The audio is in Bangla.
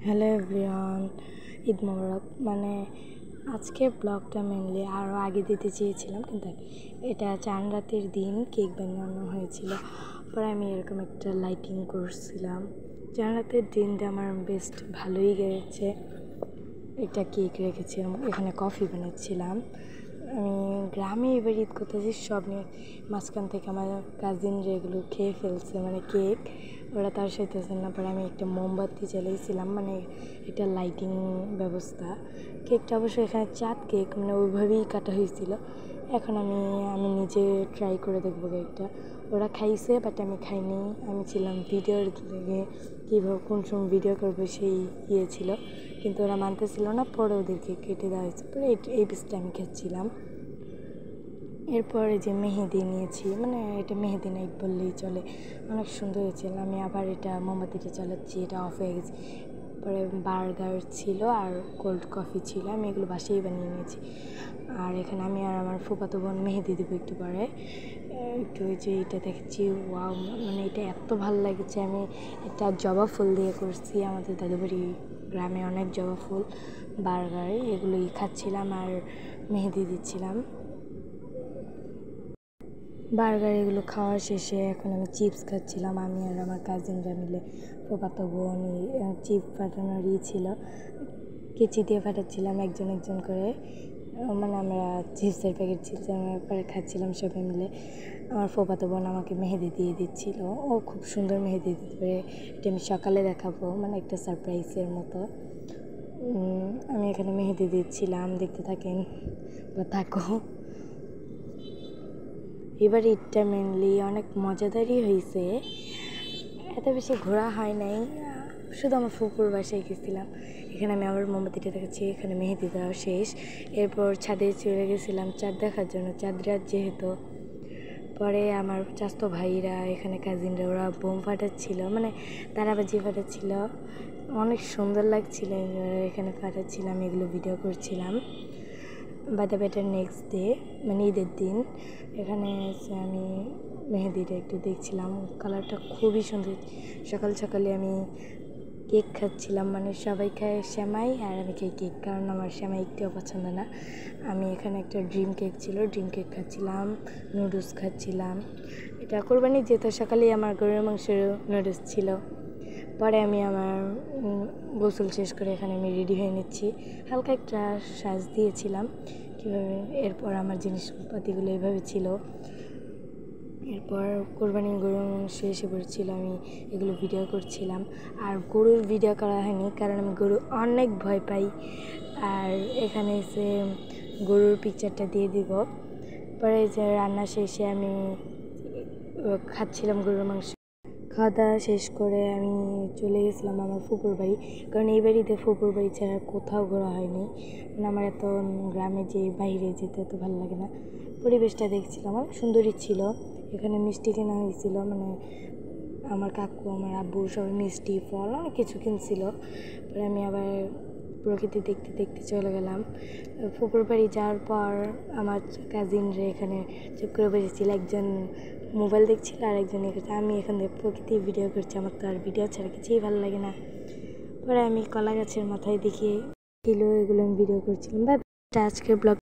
হ্যালো এভরিওয়ান, ঈদ মোবারক। আজকের ব্লগটা মেনলি আরও আগে দিতে চেয়েছিলাম, কিন্তু এটা চাঁদ রাতের দিন কেক বানানো হয়েছিল। পরে আমি এরকম একটা লাইটিং করছিলাম। চাঁদ রাতের দিনটা আমার বেস্ট ভালোই গেছে। একটা কেক রেখেছিলাম, এখানে কফি বানাচ্ছিলাম। আমি গ্রামে এবার ঈদ করতেছি, সব নিয়ে মাঝখান থেকে আমার কাজিনরা এগুলো খেয়ে ফেলছে, কেক ওরা তার সাথে না। পরে আমি একটা মোমবাতি জ্বালিয়েছিলাম, একটা লাইটিং ব্যবস্থা। কেকটা অবশ্যই এখানে চাঁদ কেক, ওইভাবেই কাটা হয়েছিল। এখন আমি নিজে ট্রাই করে দেখবো কেকটা। ওরা খাইছে, বাট আমি খাইনি। আমি ছিলাম ভিডিওর লেগে, কীভাবে কোন সময় ভিডিও করবো সেই ছিল, কিন্তু ওরা মানতেছিল না। পরে ওদেরকে কেটে দেওয়া হয়েছে। পরে এই পিসটা আমি খাচ্ছিলাম। এরপরে যে মেহেদি নিয়েছি, এটা মেহেদি নাইট বললেই চলে, অনেক সুন্দর হয়েছিল। আমি আবার এটা মোমবাতিটা চালাচ্ছি, এটা অফ হয়ে গেছে। পরে বার্গার ছিল আর কোল্ড কফি ছিল, আমি এগুলো বাসায় বানিয়ে নিয়েছি। আর এখানে আমি আর আমার ফুফাতো বোন মেহেদি দেবো একটু পরে। একটু ওই যে এটা দেখছি, ওয়াও, এটা এত ভালো লাগছে। আমি এটা জবা ফুল দিয়ে করছি, আমাদের দাদুবাড়ি গ্রামে অনেক জবা ফুল। বার্গারে এগুলোই খাচ্ছিলাম আর মেহেদি দিচ্ছিলাম। বার্গার এগুলো খাওয়ার শেষে এখন আমি চিপস খাচ্ছিলাম। আমি আর আমার কাজিনরা মিলে, ফুফাতো বোন চিপস ফাটানোর ছিল, কেচি দিয়ে ফাটাচ্ছিলাম একজন একজন করে। আমরা চিপসের প্যাকেট চিপস পরে খাচ্ছিলাম সবাই মিলে। আমার ফুফাতো বোন আমাকে মেহেদি দিয়ে দিচ্ছিল, ও খুব সুন্দর মেহেদি দিতে পারে। এটা আমি সকালে দেখাবো, একটা সারপ্রাইজের মতো। আমি এখানে মেহেদি দিচ্ছিলাম, দেখতে থাকেন বা থাকো। এবার ঈদটা মেনলি অনেক মজাদারই হয়েছে, এত বেশি ঘোরা হয় নাই, শুধু আমার ফুপুর বাসায় গেছিলাম। এখানে আমি আবার মোমবাতিটা দেখাচ্ছি, এখানে মেহেদি দেওয়া শেষ। এরপর ছাদে চলে গেছিলাম চাঁদ দেখার জন্য, চাঁদ রাত যেহেতু। পরে আমার চাচাতো ভাইরা, এখানে কাজিনরা, ওরা বোম ফাটাচ্ছিল, তারাবাজি ফাটাচ্ছিল, অনেক সুন্দর লাগছিল। এখানে ফাটাচ্ছিলাম, এগুলো ভিডিও করছিলাম। বাদে বেটার নেক্সট ডে, ঈদের দিন, এখানে এসে আমি মেহেদিটা একটু দেখছিলাম, কালারটা খুবই সুন্দর। সকাল সকালে আমি কেক খাচ্ছিলাম, সবাই খায় সেমাই আর আমি খাই কেক, কারণ আমার সেমাই একটুও পছন্দ না। আমি এখানে একটা ড্রিম কেক ছিল, ড্রিম কেক খাচ্ছিলাম, নুডলস খাচ্ছিলাম। এটা কোরবানি যেহেতু, সকালেই আমার গরুর মাংসের নুডলস ছিল। পরে আমি আমার গোসল শেষ করে এখানে আমি রেডি হয়ে নিচ্ছি, হালকা একটা সাজ দিয়েছিলাম কীভাবে। এরপর আমার জিনিসপাতিগুলো এইভাবে ছিল। এরপর কোরবানির গরুর মাংস এসে পড়েছিল, আমি এগুলো ভিডিও করছিলাম। আর গরুর ভিডিও করা হয়নি, কারণ আমি গরু অনেক ভয় পাই। আর এখানে এসে গরুর পিকচারটা দিয়ে দিব। পরে যে রান্না শেষে আমি খাচ্ছিলাম গরুর মাংস। খাওয়া দাওয়া শেষ করে আমি চলে গেছিলাম আমার ফুপুর বাড়ি, কারণ এই বাড়িতে ফুপুর বাড়ি ছাড়া কোথাও ঘোরা হয়নি। আমার এত গ্রামে যে বাইরে যেতে এত ভালো লাগে না। পরিবেশটা দেখছিলাম, অনেক সুন্দরই ছিল। এখানে মিষ্টি কেনা হয়েছিল, আমার কাকু, আমার আব্বু সবাই মিষ্টি, ফল, অনেক কিছু কিনছিল। পরে আমি আবার প্রকৃতি দেখতে দেখতে চলে গেলাম। ফুপুর বাড়ি যাওয়ার পর আমার কাজিনরা এখানে চুপ করে বসেছিল, একজন মোবাইল দেখছিল আর একজন আমি এখানে প্রকৃতি ভিডিও করছি, আমার তো আর ভিডিও ছাড়া কিছুই ভালো লাগে না। পরে আমি কলা গাছের মাথায় দেখিয়ে এগুলো আমি ভিডিও করছিলাম। আজকের ব্লগ